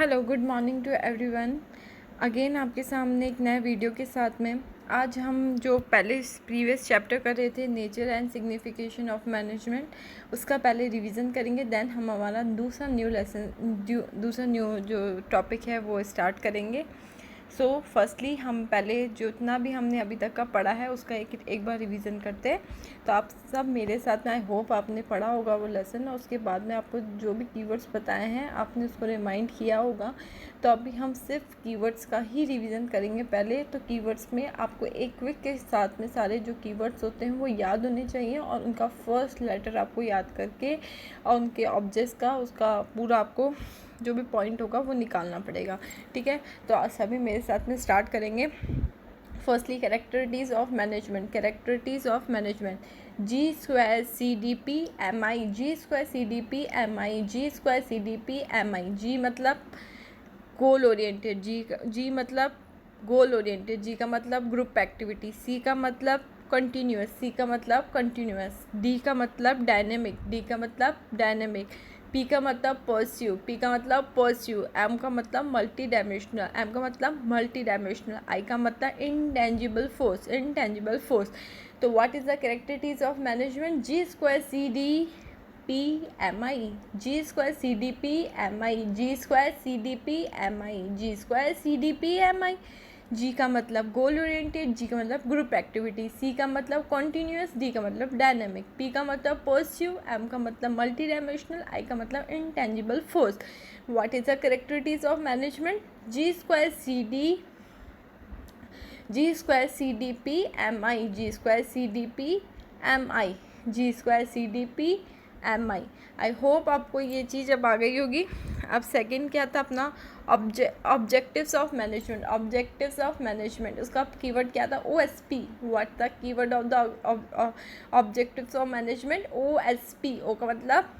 Hello, good morning to everyone. Again आपके सामने एक नए वीडियो के साथ में आज हम जो पहले प्रीवियस चैप्टर कर रहे थे nature and signification of management, उसका पहले रिवीजन करेंगे। देन हम हमारा दूसरा न्यू जो टॉपिक है वो स्टार्ट करेंगे। सो फर्स्टली हम पहले जितना भी हमने अभी तक का पढ़ा है उसका एक बार रिवीजन करते हैं। तो आप सब मेरे साथ में, आई होप आपने पढ़ा होगा वो लेसन, और उसके बाद में आपको जो भी कीवर्ड्स बताए हैं आपने उसको रिमाइंड किया होगा। तो अभी हम सिर्फ कीवर्ड्स का ही रिवीजन करेंगे। पहले तो कीवर्ड्स में आपको एक क्विक के साथ में सारे जो कीवर्ड्स होते हैं वो याद होने चाहिए, और उनका फर्स्ट लेटर आपको याद करके और उनके ऑब्जेक्ट्स का उसका पूरा आपको जो भी पॉइंट होगा वो निकालना पड़ेगा। ठीक है, तो आज सभी मेरे साथ में स्टार्ट करेंगे। Firstly characteristics of management. Characteristics of management: G square C D P M I, G square C D P M I, G square C D P M I. जी मतलब गोल ओरिएंटेड, जी मतलब goal oriented, जी का मतलब group activity, सी का मतलब continuous, सी का मतलब continuous, D का मतलब डायनेमिक, डी का मतलब डायनेमिक, पी का मतलब परस्यू, पी का मतलब परस्यू, एम का मतलब मल्टी डायमेंशनल, एम का मतलब मल्टी डायमेंशनल, आई का मतलब इंटेंजिबल फोर्स, इंटेंजिबल फोर्स। तो what is the characteristics of management? G square C D P M I, G square C D P M I, G square C D P M I, G square C D P M I. जी का मतलब goal oriented, जी का मतलब group activity, सी का मतलब continuous, D का मतलब dynamic, P का मतलब परस्यू, एम का मतलब मल्टी डायमेंशनल, आई का मतलब intangible force. What is the characteristics of management? G square C D P M I, G square C D P M I, G square C D P M I. I hope आपको ये चीज़ अब आ गई होगी। अब second क्या था अपना? Objectives of management. Objectives of management, उसका कीवर्ड क्या था? OSP। What the keyword of the objectives of management? OSP। O का मतलब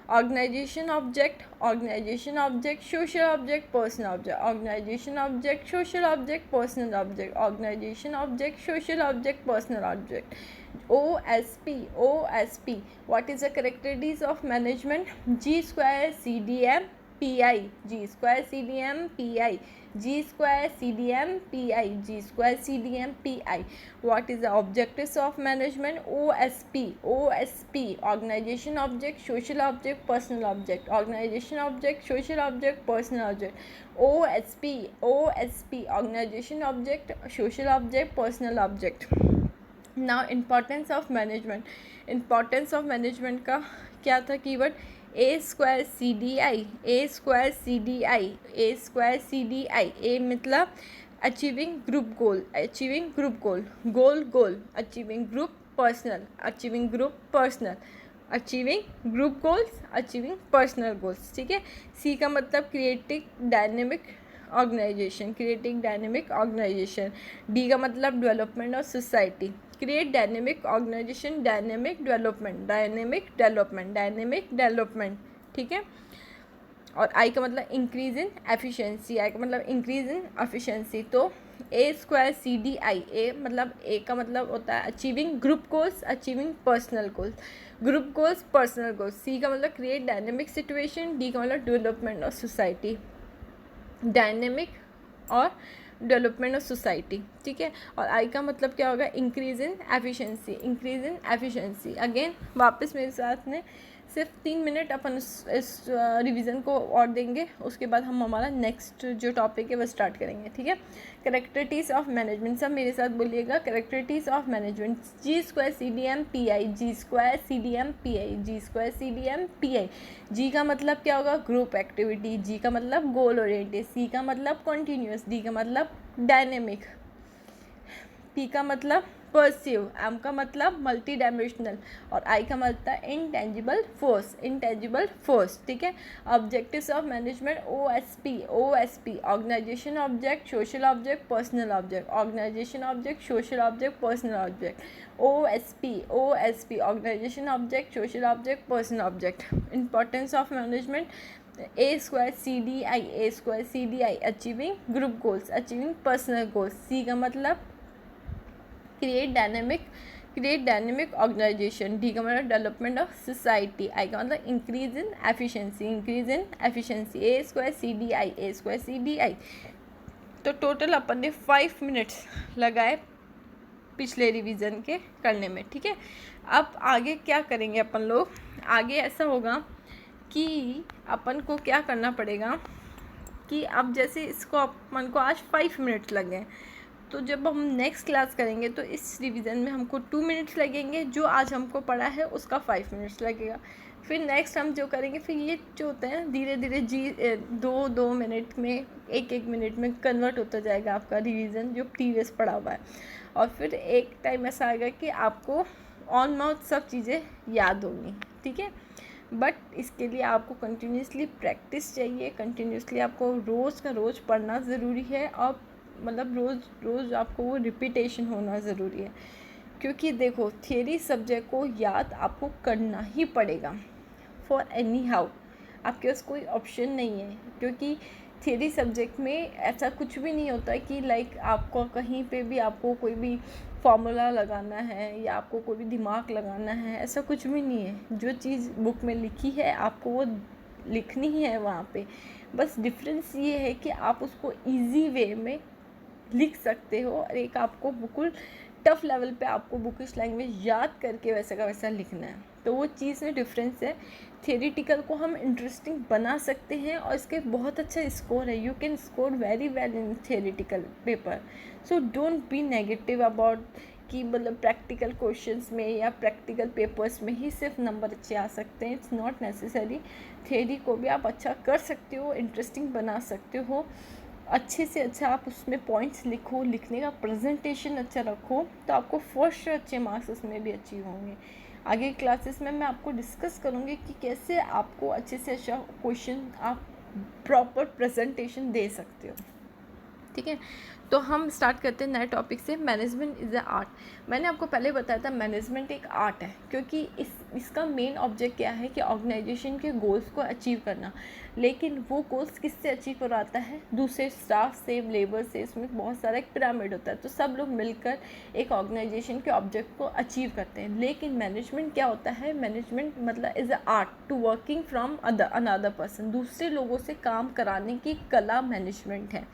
organisation object, organisation object, social object, personal object, organisation object, social object, personal object, organisation object, social object, personal object. OSP, OSP। What is the characteristics of management? G square CDM PI, G square CDM PI, G square CDM PI, G square CDM PI. What is the objectives of management? OSP, OSP, organization object, social object, personal object, organization object, social object, personal object. OSP, OSP, organization object, social object, personal object. Now importance of management. Importance of management का क्या था keyword? A square C D I, A square C D I, A square C D I. A मतलब achieving group goal, achieving group goal, goal goal, achieving group personal, achieving group personal, achieving group goals, achieving personal goals. ठीक है। C का मतलब creative dynamic organisation, creating dynamic organisation. D का मतलब development of society, create dynamic organisation, dynamic development, dynamic development, dynamic development. ठीक है। और I का मतलब इंक्रीज इन एफिशिएंसी, आई का मतलब इंक्रीज इन एफिशिएंसी। तो ए square C D I, A मतलब ए का मतलब होता है achieving group goals, achieving personal goals, group goals, personal goals. C का मतलब क्रिएट डायनेमिक सिचुएशन, डी का मतलब डेवलपमेंट ऑफ सोसाइटी, डायनेमिक और डेवलपमेंट ऑफ सोसाइटी। ठीक है। और आई का मतलब क्या होगा? Increase in efficiency, increase in efficiency. Again वापस मेरे साथ में सिर्फ 3 मिनट अपन इस रिवीजन को और देंगे, उसके बाद हम हमारा नेक्स्ट जो टॉपिक है वो स्टार्ट करेंगे। ठीक है। कैरेक्टरिटीज़ ऑफ मैनेजमेंट, सब मेरे साथ बोलिएगा। Characteristics of management: G square C D M P I, G square C D M P I, G square C D M P I. जी का मतलब क्या होगा? ग्रुप एक्टिविटी, जी का मतलब गोल ओरिएंटेड, सी का मतलब कॉन्टीन्यूस, डी का मतलब डायनेमिक, पी का मतलब परस्यू, एम का मतलब मल्टी डायमेंशनल, और आई का मतलब इंटेंजिबल फोर्स, इंटेंजिबल फोर्स। ठीक है। Objectives of management: OSP, OSP, organisation object, social object, personal object, organisation object, social object, personal object. OSP, OSP, organisation object, social object, personal object. Importance of management: A square C D I, A square C D I, achieving group goals, achieving personal goals. C का मतलब create create dynamic organization, D का मतलब development of society, I का मतलब increase in efficiency, A square C D I। तो total अपन ने 5 minutes लगाए पिछले रिवीजन के करने में, ठीक है। अब आगे क्या करेंगे अपन लोग, आगे ऐसा होगा कि अपन को क्या करना पड़ेगा कि अब जैसे इसको अपन को आज 5 मिनट्स लगे, तो जब हम नेक्स्ट क्लास करेंगे तो इस रिवीजन में हमको 2 मिनट्स लगेंगे, जो आज हमको पढ़ा है उसका 5 मिनट्स लगेगा। फिर नेक्स्ट हम जो करेंगे, फिर ये जो होता है धीरे धीरे 2 मिनट में 1 मिनट में कन्वर्ट होता जाएगा आपका रिवीजन जो प्रीवियस पढ़ा हुआ है। और फिर एक टाइम ऐसा आएगा कि आपको ऑन माउथ सब चीज़ें याद होंगी, ठीक है। बट इसके लिए आपको कंटिन्यूसली प्रैक्टिस चाहिए, कंटिन्यूसली आपको रोज़ का रोज़ पढ़ना ज़रूरी है, और मतलब रोज़ आपको वो रिपीटेशन होना ज़रूरी है। क्योंकि देखो थियरी सब्जेक्ट को याद आपको करना ही पड़ेगा फॉर एनी हाउ, आपके पास कोई ऑप्शन नहीं है। क्योंकि थियरी सब्जेक्ट में ऐसा कुछ भी नहीं होता कि लाइक आपको कहीं पे भी आपको कोई भी फॉर्मूला लगाना है या आपको कोई भी दिमाग लगाना है, ऐसा कुछ भी नहीं है। जो चीज़ बुक में लिखी है आपको वो लिखनी ही है वहाँ पे। बस डिफरेंस ये है कि आप उसको इजी वे में लिख सकते हो, और एक आपको बिल्कुल टफ लेवल पे आपको बुकिश लैंग्वेज याद करके वैसा का वैसा लिखना है। तो वो चीज़ में डिफरेंस है। थियरिटिकल को हम इंटरेस्टिंग बना सकते हैं और इसके बहुत अच्छा स्कोर है, you can score very well in theoretical paper. So don't be negative about कि मतलब प्रैक्टिकल क्वेश्चंस में या प्रैक्टिकल पेपर्स में ही सिर्फ नंबर अच्छे आ सकते हैं। It's not necessary. थियरी को भी आप अच्छा कर सकते हो, इंटरेस्टिंग बना सकते हो, अच्छे से अच्छा आप उसमें पॉइंट्स लिखो, लिखने का प्रेजेंटेशन अच्छा रखो, तो आपको फर्स्ट अच्छे मार्क्स उसमें भी अचीव होंगे। आगे क्लासेस में मैं आपको डिस्कस करूँगी कि कैसे आपको अच्छे से अच्छा क्वेश्चन आप प्रॉपर प्रेजेंटेशन दे सकते हो, ठीक है। तो हम स्टार्ट करते हैं नए टॉपिक से, मैनेजमेंट इज़ अ आर्ट। मैंने आपको पहले बताया था मैनेजमेंट एक आर्ट है, क्योंकि इसका मेन ऑब्जेक्ट क्या है कि ऑर्गेनाइजेशन के गोल्स को अचीव करना। लेकिन वो गोल्स किससे अचीव करवाता है? दूसरे स्टाफ से, लेबर से। इसमें बहुत सारा एक पिरामिड होता है, तो सब लोग मिलकर एक ऑर्गेनाइजेशन के ऑब्जेक्ट को अचीव करते हैं। लेकिन मैनेजमेंट क्या होता है? मैनेजमेंट मतलब is a art to working from another person. दूसरे लोगों से काम कराने की कला मैनेजमेंट है,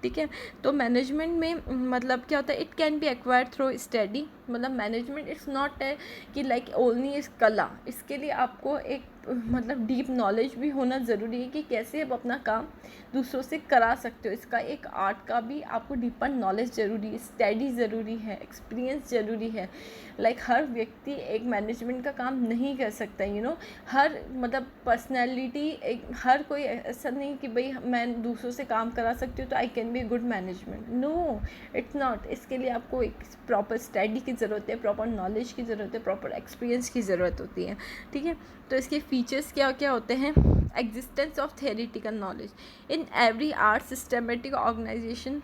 ठीक है। तो मैनेजमेंट में मतलब क्या होता है, it can be acquired through study. मतलब मैनेजमेंट इट्स नॉट है कि लाइक ओनली इस कला। इसके लिए आपको एक मतलब डीप नॉलेज भी होना ज़रूरी है कि कैसे आप अपना काम दूसरों से करा सकते हो। इसका एक आर्ट का भी आपको डीपर नॉलेज ज़रूरी है, स्टडी ज़रूरी है, एक्सपीरियंस ज़रूरी है। लाइक हर व्यक्ति एक मैनेजमेंट का काम नहीं कर सकता, यू नो। हर मतलब पर्सनैलिटी एक हर कोई ऐसा नहीं कि भाई मैं दूसरों से काम करा सकती हूँ तो I can be good management. No, it's not. इसके लिए आपको एक प्रॉपर स्टडी की ज़रूरत है, प्रॉपर नॉलेज की ज़रूरत है, प्रॉपर एक्सपीरियंस की ज़रूरत होती है, ठीक है। तो इसके फीचर्स क्या क्या होते हैं? Existence of theoretical knowledge in every art systematic organisation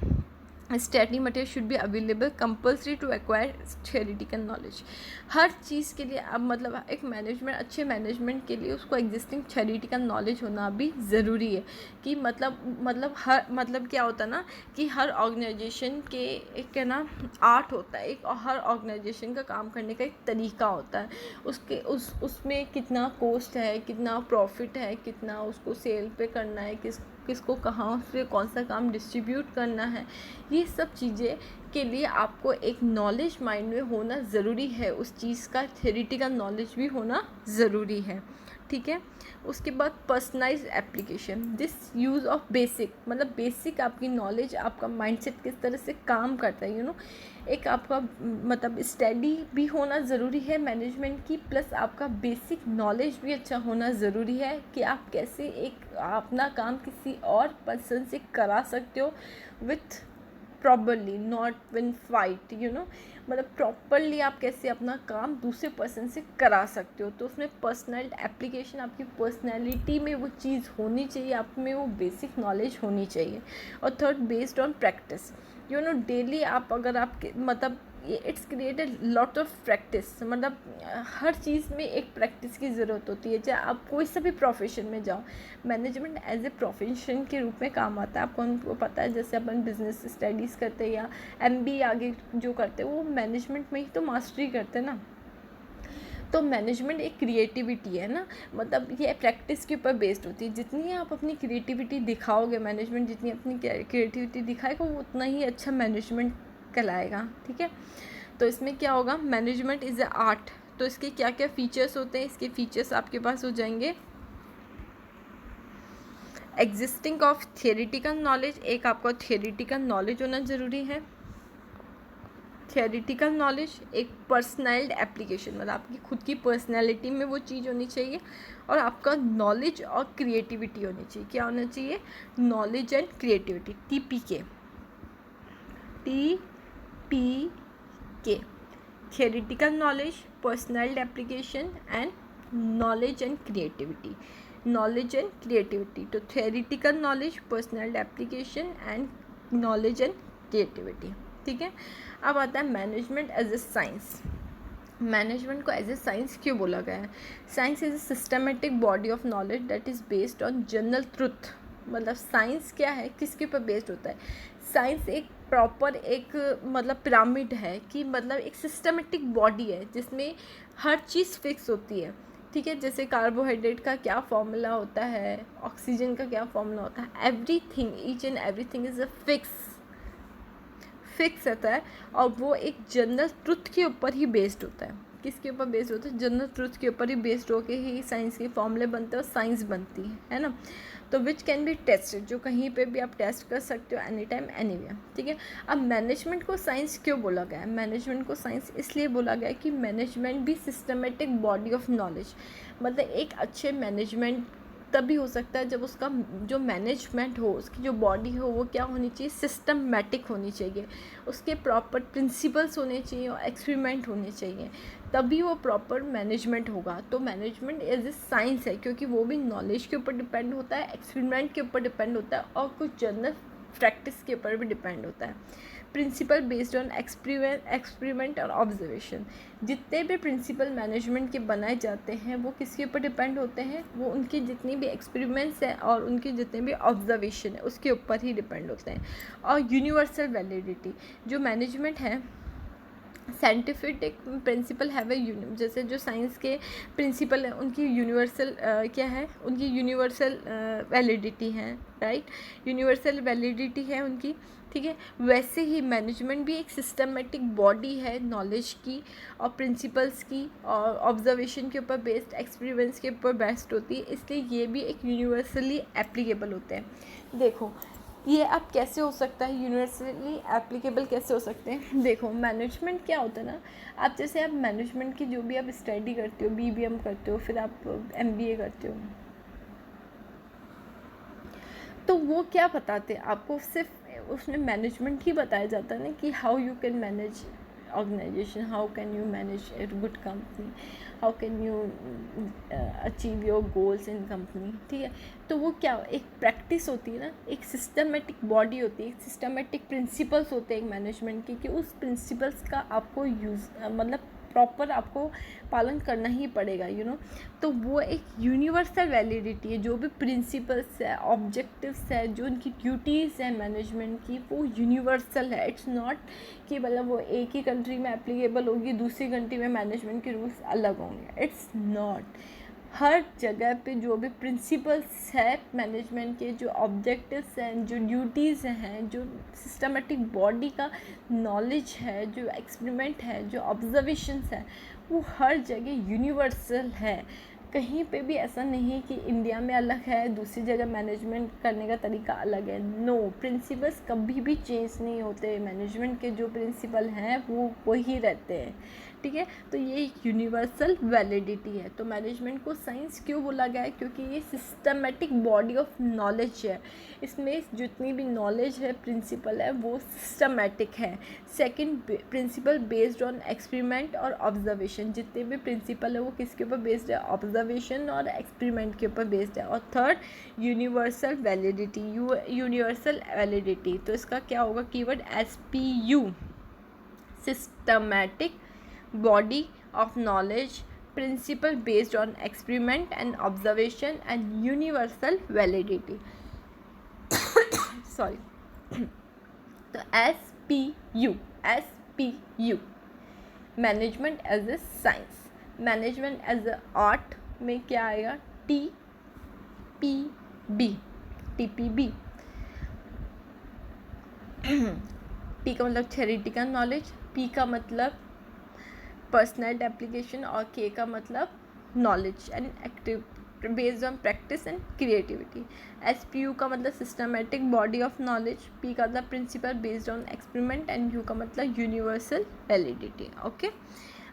study material should be available compulsory to acquire theoretical knowledge. हर चीज़ के लिए अब मतलब एक मैनेजमेंट, अच्छे मैनेजमेंट के लिए उसको एग्जिस्टिंग थियरिटिकल नॉलेज होना भी ज़रूरी है। कि मतलब हर मतलब क्या होता है ना कि हर ऑर्गेनाइजेशन के एक है ना आर्ट होता है, एक हर ऑर्गेनाइजेशन का काम करने का एक तरीका होता है। उसके उसमें कितना कॉस्ट है, कितना प्रॉफिट है, कितना उसको सेल पे करना है, किसको कहाँ से कौन सा काम डिस्ट्रीब्यूट करना है, ये सब चीज़ें के लिए आपको एक नॉलेज माइंड में होना ज़रूरी है। उस चीज़ का थ्योरेटिकल नॉलेज भी होना ज़रूरी है, ठीक है। उसके बाद personalise application, this use of basic मतलब बेसिक आपकी नॉलेज, आपका माइंडसेट किस तरह से काम करता है, यू नो। एक आपका मतलब स्टडी भी होना ज़रूरी है मैनेजमेंट की, प्लस आपका बेसिक नॉलेज भी अच्छा होना ज़रूरी है कि आप कैसे एक अपना काम किसी और पर्सन से करा सकते हो with properly, not win fight, you know. मतलब प्रॉपरली आप कैसे अपना काम दूसरे पर्सन से करा सकते हो। तो उसमें पर्सनल एप्लीकेशन, आपकी पर्सनैलिटी में वो चीज़ होनी चाहिए, आप में वो बेसिक नॉलेज होनी चाहिए। और third, based on practice, you know. Daily आप अगर आप मतलब ये it's create a lot of practice, मतलब हर चीज़ में एक प्रैक्टिस की ज़रूरत होती है। चाहे आप कोई सा भी प्रोफेशन में जाओ, मैनेजमेंट एज ए प्रोफेशन के रूप में काम आता है। आपको उनको पता है, जैसे अपन बिजनेस स्टडीज़ करते हैं या MBA आगे जो करते हैं, वो मैनेजमेंट में ही तो मास्टरी करते हैं ना। तो मैनेजमेंट एक क्रिएटिविटी है ना, मतलब ये प्रैक्टिस के ऊपर बेस्ड होती है। जितनी आप अपनी क्रिएटिविटी दिखाओगे, मैनेजमेंट जितनी अपनी क्रिएटिविटी दिखाएगा, वो उतना ही अच्छा मैनेजमेंट कहलाएगा। ठीक है, तो इसमें क्या होगा, मैनेजमेंट इज़ अ आर्ट। तो इसके क्या क्या फीचर्स होते हैं, इसके फीचर्स आपके पास हो जाएंगे। एग्जिस्टिंग ऑफ थियोरिटिकल नॉलेज, एक आपका थियोरिटिकल नॉलेज होना ज़रूरी है। थियोरिटिकल नॉलेज, एक पर्सनैल्ड एप्लीकेशन, मतलब आपकी खुद की पर्सनैलिटी में वो चीज़ होनी चाहिए। और आपका नॉलेज और क्रिएटिविटी होनी चाहिए। क्या होना चाहिए, knowledge and creativity, TPK। Theoretical knowledge, personalised application and knowledge and creativity. Knowledge and creativity, तो theoretical knowledge, personalised application and knowledge and creativity. ठीक है, अब आता है management as a science. Management को एज ए साइंस क्यों बोला गया है? Science is a systematic body of knowledge that is based on general truth. मतलब साइंस क्या है, किसके ऊपर बेस्ड होता है? साइंस एक प्रॉपर एक मतलब पिरामिड है, कि मतलब एक सिस्टमेटिक बॉडी है जिसमें हर चीज़ फिक्स होती है। ठीक है, जैसे कार्बोहाइड्रेट का क्या फॉर्मूला होता है, ऑक्सीजन का क्या फॉर्मूला होता है, everything, each and everything is a fix रहता है। और वो एक जनरल ट्रुथ के ऊपर ही बेस्ड होता है। किसके ऊपर बेस्ड होता है? जनरल ट्रुथ के ऊपर ही बेस्ड होके ही साइंस के फॉर्मूले बनते हैं और साइंस बनती है ना। तो विच कैन बी टेस्टेड, जो कहीं पे भी आप टेस्ट कर सकते हो, एनी टाइम एनीवेयर। ठीक है, अब मैनेजमेंट को साइंस क्यों बोला गया है? मैनेजमेंट को साइंस इसलिए बोला गया है कि मैनेजमेंट भी सिस्टमेटिक बॉडी ऑफ नॉलेज, मतलब एक अच्छे मैनेजमेंट तभी हो सकता है जब उसका जो मैनेजमेंट हो, उसकी जो बॉडी हो, वो क्या होनी चाहिए, सिस्टमैटिक होनी चाहिए। उसके प्रॉपर प्रिंसिपल्स होने चाहिए और एक्सपेरिमेंट होने चाहिए, तभी वो प्रॉपर मैनेजमेंट होगा। तो मैनेजमेंट एज ए साइंस है, क्योंकि वो भी नॉलेज के ऊपर डिपेंड होता है, एक्सपेरिमेंट के ऊपर डिपेंड होता है और कुछ जनरल प्रैक्टिस के ऊपर भी डिपेंड होता है। प्रिंसिपल बेस्ड ऑन एक्सपेरिमेंट और ऑब्जर्वेशन। जितने भी प्रिंसिपल मैनेजमेंट के बनाए जाते हैं, वो किसके ऊपर डिपेंड होते हैं? वो उनकी जितनी भी एक्सपेरिमेंट्स हैं और उनके जितने भी ऑब्जर्वेशन है, उसके ऊपर ही डिपेंड होते हैं। और यूनिवर्सल वैलिडिटी, जो मैनेजमेंट है, साइंटिफिक प्रिंसिपल है वह, जैसे जो साइंस के प्रिंसिपल हैं उनकी यूनिवर्सल क्या है, उनकी यूनिवर्सल वैलिडिटी है, राइट, यूनिवर्सल वैलिडिटी है उनकी। ठीक है, वैसे ही मैनेजमेंट भी एक सिस्टमेटिक बॉडी है नॉलेज की और प्रिंसिपल्स की और ऑब्जर्वेशन के ऊपर बेस्ड, एक्सपीरियंस के ऊपर बेस्ड होती है, इसलिए ये भी एक यूनिवर्सली एप्लीकेबल होते हैं। देखो ये अब कैसे हो सकता है, यूनिवर्सली एप्लीकेबल कैसे हो सकते हैं? देखो मैनेजमेंट क्या होता है ना, आप जैसे आप मैनेजमेंट की जो भी आप स्टडी करते हो, BBM करते हो, फिर आप MBA करते हो, तो वो क्या बताते हैं आपको? सिर्फ उसमें मैनेजमेंट ही बताया जाता है ना, कि how you can manage organisation, how can you manage a good company, how can you achieve your goals in company. ठीक है, तो वो क्या एक प्रैक्टिस होती है ना, एक सिस्टमेटिक बॉडी होती है, एक सिस्टमेटिक प्रिंसिपल्स होते हैं एक मैनेजमेंट के, कि उस प्रिंसिपल्स का आपको यूज़ मतलब प्रॉपर आपको पालन करना ही पड़ेगा, तो वो एक यूनिवर्सल वैलिडिटी है। जो भी प्रिंसिपल्स है, ऑब्जेक्टिव्स है, जो उनकी ड्यूटीज़ हैं मैनेजमेंट की, वो यूनिवर्सल है। इट्स नॉट कि मतलब वो एक ही कंट्री में एप्लीकेबल होगी, दूसरी कंट्री में मैनेजमेंट के रूल्स अलग होंगे, इट्स नॉट। हर जगह पे जो भी प्रिंसिपल्स है मैनेजमेंट के, जो ऑब्जेक्टिव्स हैं, जो ड्यूटीज़ हैं, जो सिस्टमेटिक बॉडी का नॉलेज है, जो एक्सपेरिमेंट है, जो ऑब्जर्वेशंस है, वो हर जगह यूनिवर्सल है। कहीं पे भी ऐसा नहीं है कि इंडिया में अलग है, दूसरी जगह मैनेजमेंट करने का तरीका अलग है। नो, प्रिंसिपल्स कभी भी चेंज नहीं होते। मैनेजमेंट के जो प्रिंसिपल हैं वो वही रहते हैं। ठीक है, तो ये एक यूनिवर्सल वैलिडिटी है। तो मैनेजमेंट को साइंस क्यों बोला गया है? क्योंकि ये सिस्टमेटिक बॉडी ऑफ नॉलेज है। इसमें जितनी भी नॉलेज है, प्रिंसिपल है, वो सिस्टमेटिक है। Second, principal based on experiment और ऑब्जर्वेशन। जितने भी प्रिंसिपल है वो किसके ऊपर बेस्ड है? ऑब्जर्वेशन और एक्सपेरिमेंट के ऊपर बेस्ड है। और third, universal validity. Universal validity, तो इसका क्या होगा keyword? SPU, systematic body of knowledge, principle based on experiment and observation and universal validity. Sorry. तो SPU management as a science, management as a art में क्या आएगा? TPB टी का मतलब थ्योरेटिकल नॉलेज, पी का मतलब पर्सनल एप्लीकेशन और के का मतलब knowledge and active based on practice and creativity. SPU का मतलब systematic body of knowledge, P का मतलब principle based on experiment and U का मतलब यूनिवर्सल वैलिडिटी. ओके,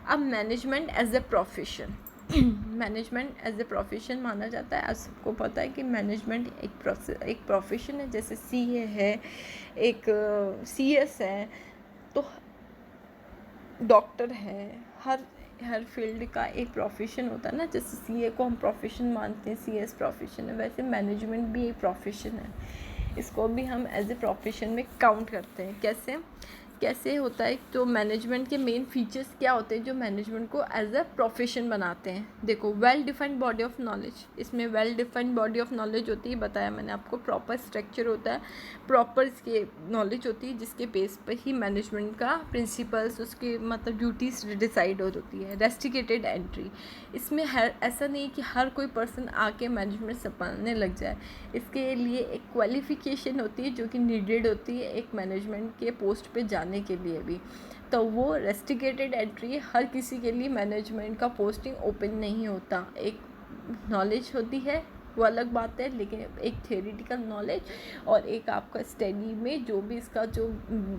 अब management as a profession, management as a profession माना जाता है. आप सबको पता है कि मैनेजमेंट एक प्रोफेशन है. जैसे CA है, एक CS है, तो डॉक्टर है, हर फील्ड का एक प्रोफेशन होता है ना. जैसे CA को हम प्रोफेशन मानते हैं, CS प्रोफेशन है, वैसे मैनेजमेंट भी एक प्रोफेशन है. इसको भी हम एज ए प्रोफेशन में काउंट करते हैं. कैसे होता है? तो मैनेजमेंट के मेन फीचर्स क्या होते हैं जो मैनेजमेंट को एज अ प्रोफेशन बनाते हैं? देखो, well defined body of knowledge. इसमें well defined body of knowledge होती है, बताया मैंने आपको. प्रॉपर स्ट्रक्चर होता है, प्रॉपर इसकी नॉलेज होती है जिसके बेस पर ही मैनेजमेंट का प्रिंसिपल्स, उसकी मतलब ड्यूटीज डिसाइड होती है. रेस्ट्रिक्टेड एंट्री, इसमें ऐसा नहीं कि हर कोई पर्सन आके मैनेजमेंट संभालने लग जाए. इसके लिए एक क्वालिफिकेशन होती है जो कि नीडेड होती है एक मैनेजमेंट के पोस्ट पे जाने के लिए भी. तो वो रेस्ट्रिक्टेड एंट्री, हर किसी के लिए मैनेजमेंट का पोस्टिंग ओपन नहीं होता. एक नॉलेज होती है वो अलग बात है, लेकिन एक थ्योरेटिकल नॉलेज और एक आपका स्टडी में जो भी इसका जो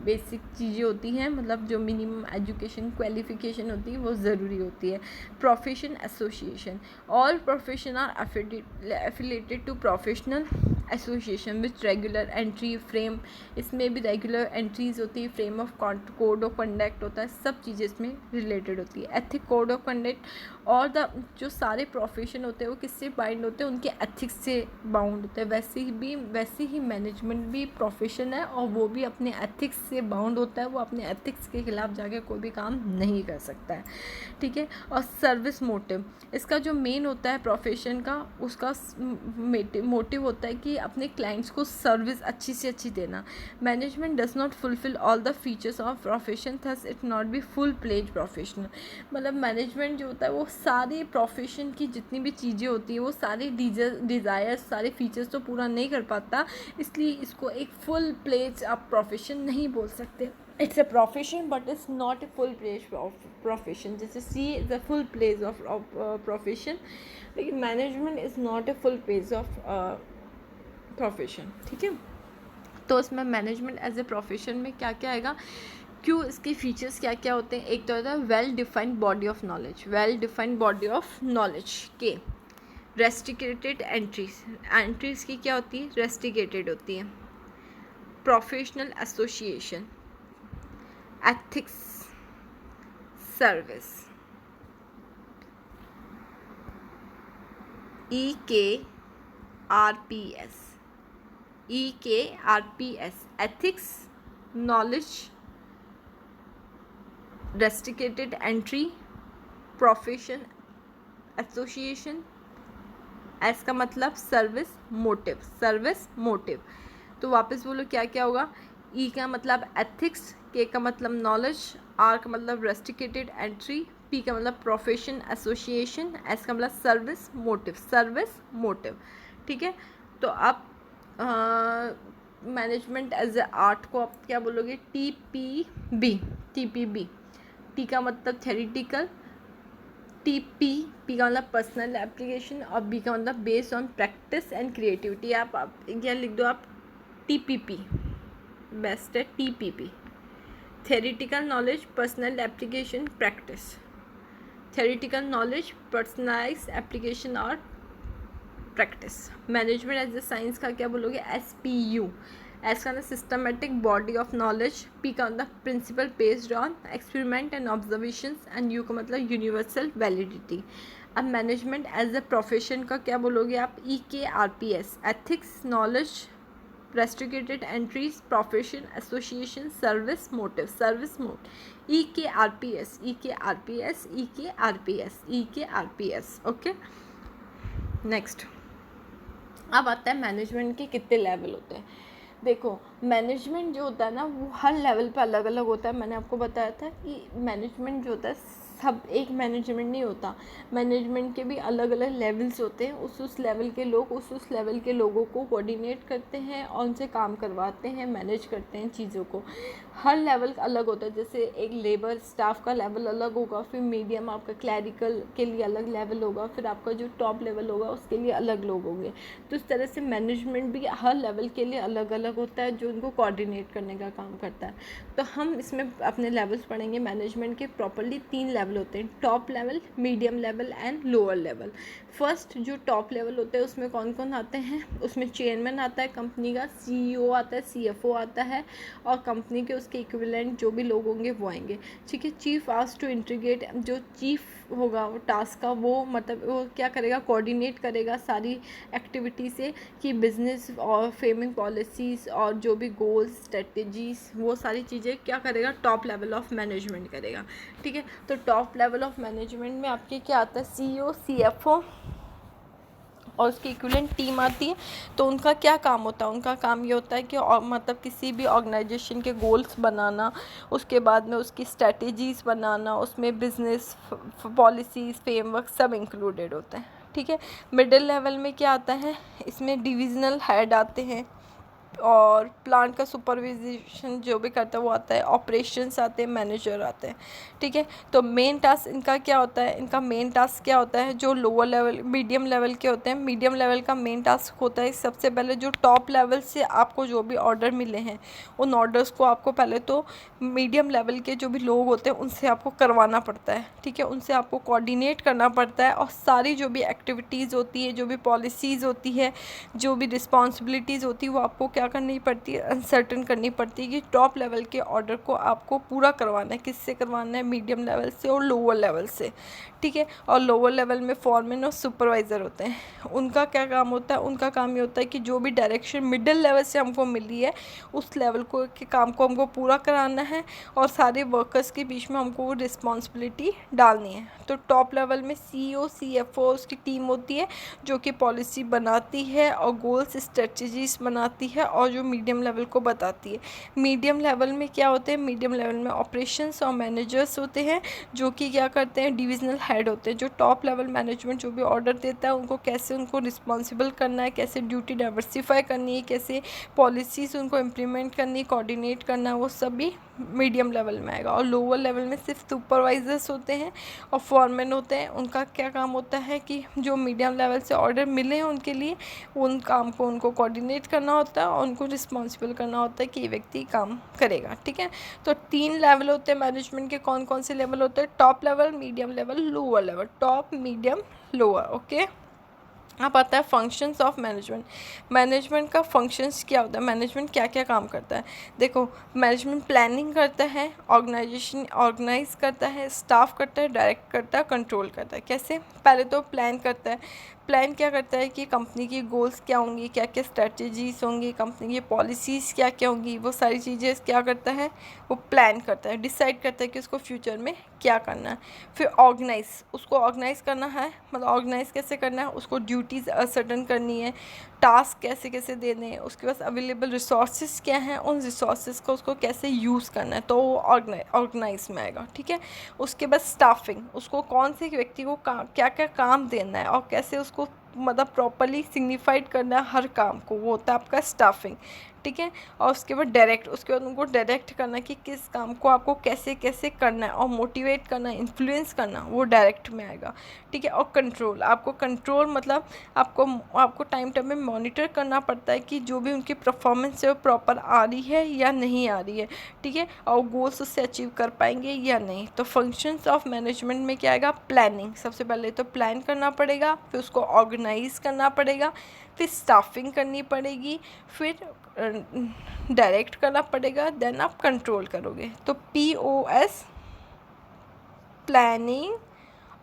बेसिक चीज़ें होती हैं, मतलब जो मिनिमम एजुकेशन क्वालिफिकेशन होती है वो ज़रूरी होती है. Profession association, all profession are affiliated to professional association which regular entry frame. इसमें भी रेगुलर एंट्रीज होती है, frame of code of conduct होता है, सब चीज़ें इसमें रिलेटेड होती है. एथिक कोड ऑफ कंडक्ट और जो सारे प्रोफेशन होते हैं वो किससे बाइंड होते हैं? उनके एथिक्स से बाउंड होते हैं. वैसे ही मैनेजमेंट भी प्रोफेशन है और वो भी अपने एथिक्स से बाउंड होता है. वो अपने एथिक्स के खिलाफ जाके कोई भी काम नहीं कर सकता है. ठीक है. और सर्विस मोटिव, इसका जो मेन होता है प्रोफेशन का, उसका मोटिव होता है कि अपने क्लाइंट्स को सर्विस अच्छी से अच्छी देना. Management does not fulfil all the features of profession, thus it not be full pledge professional. मतलब मैनेजमेंट जो होता है वो सारे प्रोफेशन की जितनी भी चीज़ें होती है वो सारे डिज़ायर्स, सारे फीचर्स तो पूरा नहीं कर पाता, इसलिए इसको एक फुल प्लेज आप प्रोफेशन नहीं बोल सकते. It's a profession but it's not a full pledge profession. जैसे CA is a full pledge of profession, लेकिन management is not a full pledge of profession. ठीक है. तो इसमें मैनेजमेंट एज ए प्रोफेशन में क्या क्या आएगा, क्यों, इसके फीचर्स क्या क्या होते हैं? एक तो होता है well defined body of knowledge. Well defined body of knowledge के रेस्ट्रिक्टेड एंट्रीज की क्या होती है? रेस्ट्रिक्टेड होती है. Professional association, ethics, service. EKRPS, ethics, knowledge, restricted entry, profession, association. S का मतलब सर्विस मोटिव. तो वापस बोलो क्या क्या होगा. E का मतलब एथिक्स, K का मतलब नॉलेज, R का मतलब रेस्ट्रिक्टेड एंट्री, P का मतलब प्रोफेशन एसोसिएशन, S का मतलब सर्विस मोटिव. ठीक है. तो अब मैनेजमेंट एज ए आर्ट को आप क्या बोलोगे? TPB. T का मतलब थ्योरेटिकल, P का मतलब पर्सनल एप्लीकेशन और B का मतलब based on practice and creativity. आप क्या लिख दो आप? TPP बेस्ट है. TPP theoretical knowledge, personal application, practice. Theoretical knowledge, personalise application और practice. Management as a science का क्या बोलोगे? SPU. S का मतलब systematic body of knowledge, P का मतलब principle based on experiment and observations and U का मतलब यूनिवर्सल वैलिडिटी. अब मैनेजमेंट एज ए प्रोफेशन का क्या बोलोगे आप? EKRPS, ethics, knowledge, restricted entries, profession, association, service, motive, service mode, E K R P S, ई K R P S, ई K R P S, ई K R P S. Okay, next अब आता है management के कितने level होते हैं। देखो management जो होता है ना वो हर लेवल पे अलग अलग होता है। मैंने आपको बताया था कि मैनेजमेंट जो होता है सब एक मैनेजमेंट नहीं होता, मैनेजमेंट के भी अलग अलग लेवल्स होते हैं। उस लेवल के लोग उस लेवल के लोगों को कोऑर्डिनेट करते हैं और उनसे काम करवाते हैं, मैनेज करते हैं चीज़ों को। हर लेवल अलग होता है, जैसे एक लेबर स्टाफ का लेवल अलग होगा, फिर मीडियम आपका क्लैरिकल के लिए अलग लेवल होगा, फिर आपका जो टॉप लेवल होगा उसके लिए अलग लोग होंगे। तो इस तरह से मैनेजमेंट भी हर लेवल के लिए अलग अलग होता है जो उनको कोऑर्डिनेट करने का काम करता है। तो हम इसमें अपने लेवल्स पढ़ेंगे। मैनेजमेंट के प्रॉपर्ली 3 लेवल होते हैं, top level, medium level and lower level. First जो टॉप लेवल होते हैं उसमें कौन कौन आते हैं, उसमें चेयरमैन आता है कंपनी का, सीईओ आता है, सीएफओ आता है और कंपनी के उसके इक्विवेलेंट जो भी लोग होंगे वो आएंगे। ठीक है, चीफ आस्क टू इंटीग्रेट, जो चीफ होगा वो टास्क का वो मतलब वो क्या करेगा, कोऑर्डिनेट करेगा सारी एक्टिविटी से कि बिजनेस और फेमिंग पॉलिसीज़ और जो भी गोल्स स्ट्रेटजीज वो सारी चीज़ें क्या करेगा, टॉप लेवल ऑफ मैनेजमेंट करेगा। ठीक है, तो टॉप लेवल ऑफ मैनेजमेंट में आपके क्या आता है, सीईओ, सीएफओ और उसकी इक्विवेलेंट टीम आती है। तो उनका क्या काम होता है, उनका काम ये होता है कि मतलब किसी भी ऑर्गेनाइजेशन के गोल्स बनाना, उसके बाद में उसकी स्ट्रेटजीज़ बनाना, उसमें बिजनेस पॉलिसीज़ फ्रेमवर्क सब इंक्लूडेड होते हैं। ठीक है, मिडिल लेवल में क्या आता है, इसमें डिविजनल हेड आते हैं और प्लांट का सुपरविजन जो भी करता है वो आता है, ऑपरेशंस आते हैं, मैनेजर आते हैं। ठीक है, तो मेन टास्क इनका क्या होता है, इनका मेन टास्क क्या होता है, जो लोअर लेवल मीडियम लेवल के होते हैं, मीडियम लेवल का मेन टास्क होता है सबसे पहले जो टॉप लेवल से आपको जो भी ऑर्डर मिले हैं उन ऑर्डर्स को आपको पहले तो मीडियम लेवल के जो भी लोग होते हैं उनसे आपको करवाना पड़ता है। ठीक है, उनसे आपको कोऑर्डिनेट करना पड़ता है और सारी जो भी एक्टिविटीज़ होती है, जो भी पॉलिसीज़ होती है, जो भी रिस्पॉन्सिबिलिटीज़ होती है वो आपको क्या करनी पड़ती है, अनसर्टन करनी पड़ती है कि टॉप लेवल के ऑर्डर को आपको पूरा करवाना है। किससे करवाना है, मीडियम लेवल से और लोअर लेवल से। ठीक है, और लोअर लेवल में फॉरमैन और सुपरवाइज़र होते हैं। उनका क्या काम होता है, उनका काम ये होता है कि जो भी डायरेक्शन मिडिल लेवल से हमको मिली है उस लेवल को के काम को हमको पूरा कराना है और सारे वर्कर्स के बीच में हमको वो रिस्पॉन्सिबिलिटी डालनी है। तो टॉप लेवल में सीईओ, सीएफओ उसकी टीम होती है जो कि पॉलिसी बनाती है और गोल्स स्ट्रेटजीज बनाती है और जो मीडियम लेवल को बताती है। मीडियम लेवल में क्या होते हैं, मीडियम लेवल में ऑपरेशंस और मैनेजर्स होते हैं जो कि क्या करते हैं, डिविजनल हेड होते हैं। जो टॉप लेवल मैनेजमेंट जो भी ऑर्डर देता है उनको कैसे उनको रिस्पॉन्सिबल करना है, कैसे ड्यूटी डाइवर्सिफाई करनी है, कैसे पॉलिसीज़ उनको इम्प्लीमेंट करनी, कोऑर्डिनेट करना, वो सभी मीडियम लेवल में आएगा। और लोअर लेवल में सिर्फ सुपरवाइजर्स होते हैं और फॉरमैन होते हैं। उनका क्या काम होता है कि जो मीडियम लेवल से ऑर्डर मिले हैं उनके लिए उन काम को उनको कोऑर्डिनेट करना होता है और उनको रिस्पॉन्सिबल करना होता है कि ये व्यक्ति काम करेगा। ठीक है, तो 3 लेवल होते हैं मैनेजमेंट के। कौन कौन से लेवल होते हैं, top level, medium level, lower level. Top, medium, lower. Okay, अब आता है फंक्शंस ऑफ मैनेजमेंट। मैनेजमेंट का फंक्शंस क्या होता है, मैनेजमेंट क्या क्या काम करता है। देखो मैनेजमेंट प्लानिंग करता है, ऑर्गेनाइजेशन ऑर्गेनाइज करता है, स्टाफ करता है, डायरेक्ट करता है, कंट्रोल करता है। कैसे, पहले तो प्लान करता है। प्लान क्या करता है कि कंपनी की गोल्स क्या होंगी, क्या क्या स्ट्रेटजीज होंगी, कंपनी की पॉलिसीज़ क्या क्या होंगी, वो सारी चीज़ें क्या करता है, वो प्लान करता है, डिसाइड करता है कि उसको फ्यूचर में क्या करना है। फिर ऑर्गेनाइज, उसको ऑर्गेनाइज करना है, मतलब ऑर्गेनाइज कैसे करना है, उसको ड्यूटीज़ असर्टन करनी है, टास्क कैसे कैसे देने हैं, उसके पास अवेलेबल रिसोर्सेज क्या हैं, उन रिसोर्सेज को उसको कैसे यूज़ करना है, तो वो ऑर्गेनाइज में आएगा। ठीक है, उसके बाद स्टाफिंग, उसको कौन से व्यक्ति को क्या क्या काम देना है और कैसे उसको मतलब प्रॉपरली सिग्निफाइड करना है हर काम को, वो होता है आपका स्टाफिंग। ठीक है, और उसके बाद डायरेक्ट, उसके बाद उनको डायरेक्ट करना कि किस काम को आपको कैसे कैसे करना है और मोटिवेट करना, इन्फ्लुएंस करना, वो डायरेक्ट में आएगा। ठीक है, और कंट्रोल, आपको कंट्रोल मतलब आपको टाइम टाइम में मॉनिटर करना पड़ता है कि जो भी उनकी परफॉर्मेंस है वो प्रॉपर आ रही है या नहीं आ रही है। ठीक है, और गोल्स उससे अचीव कर पाएंगे या नहीं। तो फंक्शंस ऑफ मैनेजमेंट में क्या आएगा, प्लानिंग। सबसे पहले तो प्लान करना पड़ेगा, फिर उसको ऑर्गेनाइज करना पड़ेगा, फिर स्टाफिंग करनी पड़ेगी, फिर डायरेक्ट करना पड़ेगा, देन आप कंट्रोल करोगे। तो POS, planning,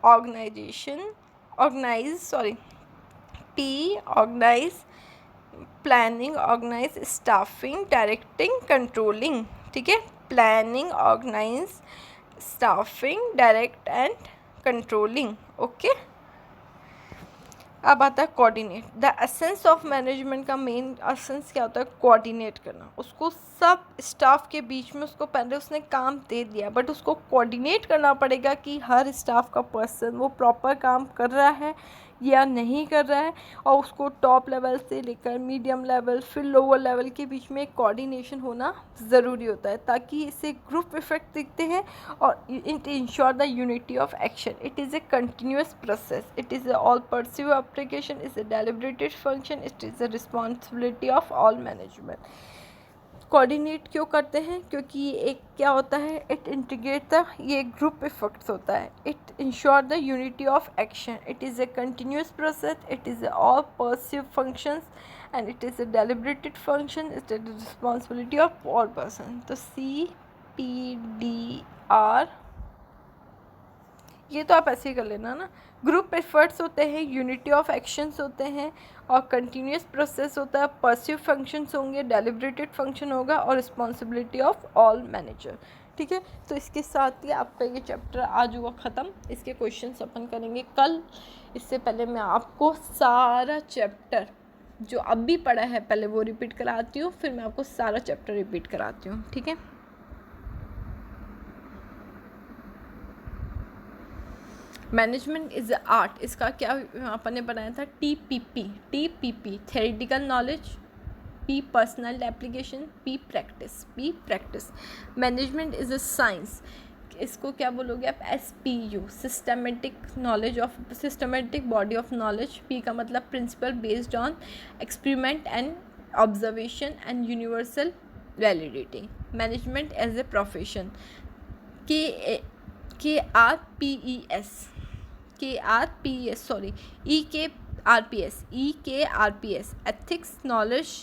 organise, P organise, planning, organise, staffing, directing, controlling, ठीक है, planning, organise, staffing, direct and controlling, okay. अब आता है coordinate. The essence of management का मेन एसेंस क्या होता है? कोऑर्डिनेट करना। उसको सब स्टाफ के बीच में, उसको पहले उसने काम दे दिया बट उसको कोऑर्डिनेट करना पड़ेगा कि हर स्टाफ का पर्सन वो प्रॉपर काम कर रहा है या नहीं कर रहा है, और उसको टॉप लेवल से लेकर मीडियम लेवल फिर लोअर लेवल के बीच में कोऑर्डिनेशन होना ज़रूरी होता है, ताकि इससे ग्रुप इफेक्ट दिखते हैं और it ensure the unity of action. It is a continuous process, it is all pursue application, is a deliberated function, it is the responsibility of all management. Coordinate क्यों करते हैं? क्योंकि ये एक क्या होता है, इट इंटीग्रेट द, ये ग्रुप इफेक्ट्स होता है, it ensure the unity of action, it is a continuous process, it is all pursue functions and it is a deliberated function, it is the responsibility of all person. तो CPDR ये तो आप ऐसे ही कर लेना ना। ग्रुप एफर्ट्स होते हैं, यूनिटी ऑफ एक्शंस होते हैं, और कंटिन्यूस प्रोसेस होता है, परस्यू फंक्शंस होंगे, डेलिब्रेटेड फंक्शन होगा, और रिस्पॉन्सिबिलिटी ऑफ ऑल मैनेजर, ठीक है। तो इसके साथ ही आपका ये चैप्टर आज हुआ ख़त्म। इसके क्वेश्चंस अपन करेंगे कल। इससे पहले मैं आपको सारा चैप्टर जो अब भी पढ़ा है पहले वो रिपीट कराती हूँ, फिर मैं आपको सारा चैप्टर रिपीट कराती हूँ, ठीक है। मैनेजमेंट इज़ अ आर्ट, इसका क्या अपन ने बनाया था? TPP theoretical knowledge, P personal application, P practice. Management is a science, इसको क्या बोलोगे आप? SPU systematic knowledge of, systematic body of knowledge. P का मतलब principle based on experiment and observation and universal validity. Management as a profession, EKRPS ethics, knowledge,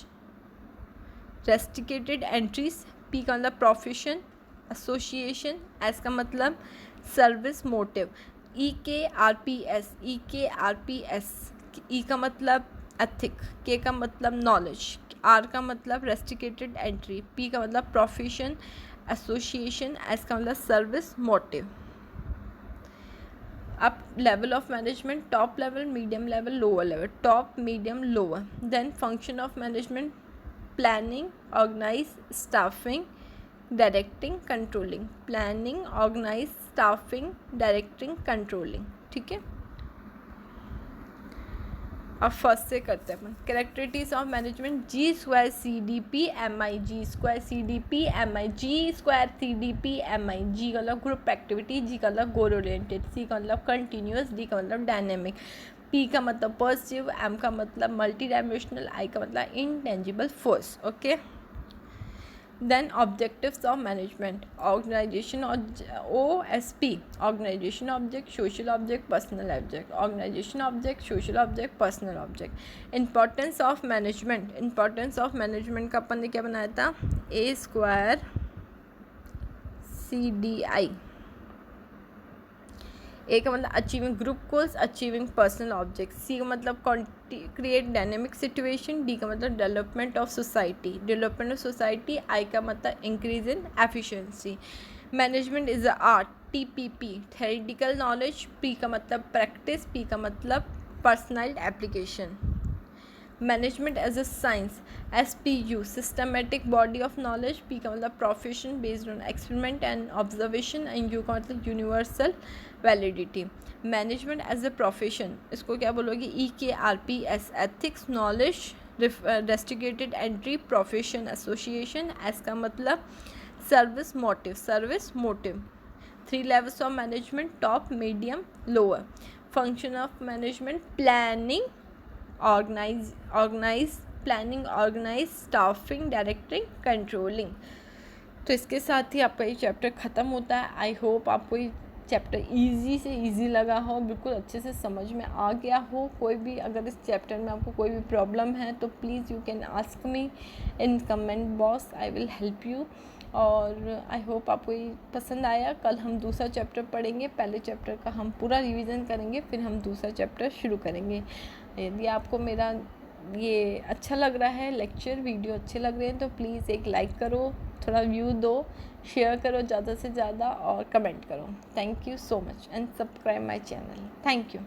restricted entries। P का मतलब profession, association, S का मतलब service, motive. EKRPS, E का मतलब ethic, K का मतलब नॉलेज, R का मतलब रेस्ट्रिक्टेड एंट्री, P का मतलब प्रोफेशन, एसोसिएशन, एस का मतलब सर्विस, मोटिव। अब level of management, top level, medium level, lower level. Top, medium, lower. Then function of management, planning, organise, staffing, directing, controlling. Planning, organise, staffing, directing, controlling, ठीक है। अब first से करते हैं अपन। Characteristics of management, G² CDP/MI, G² CDP/MI, G² CDP/MI। G का मतलब group activity, G का मतलब गोल ओरिएंटेड, C का मतलब कंटिन्यूस, D का मतलब डायनेमिक, P का मतलब पर्सिव, M का मतलब मल्टी डायमेंशनल, I का मतलब intangible force, okay. Then objectives of management, organization, OSP, organization object, social object, personal object, organization object, social object, personal object. Importance of management, importance of management का अपन ने क्या बनाया था? A² CDI। A का मतलब achieving group goals, achieving personal object. C का मतलब create dynamic situation. D का मतलब डेवलपमेंट ऑफ सोसाइटी। आई का मतलब increase in efficiency. Management is a art, TPP theoretical knowledge. P का मतलब प्रैक्टिस, पी का मतलब personal application. Management as a science, SPU systematic body of knowledge. P का मतलब profession based on experiment and observation, and U का मतलब universal validity. Management as a profession, इसको क्या बोलोगे? EKRPS ethics, knowledge, restricted entry, profession, association. S का मतलब service, motive. 3 levels of management, top, medium, lower. Function of management, planning, organise, staffing, directing, controlling. तो इसके साथ ही आपका ये चैप्टर ख़त्म होता है। आई होप आपको ये चैप्टर इजी से इजी लगा हो, बिल्कुल अच्छे से समझ में आ गया हो। कोई भी अगर इस चैप्टर में आपको कोई भी प्रॉब्लम है तो please you can ask me in comment box, I will help you. और आई होप आपको ये पसंद आया। कल हम दूसरा चैप्टर पढ़ेंगे, पहले चैप्टर का हम पूरा रिवीजन करेंगे, फिर हम दूसरा चैप्टर शुरू करेंगे। यदि आपको मेरा ये अच्छा लग रहा है लेक्चर, वीडियो अच्छे लग रहे हैं तो प्लीज़ एक लाइक करो, थोड़ा व्यू दो, शेयर करो ज़्यादा से ज़्यादा और कमेंट करो। Thank you so much and subscribe my channel. Thank you.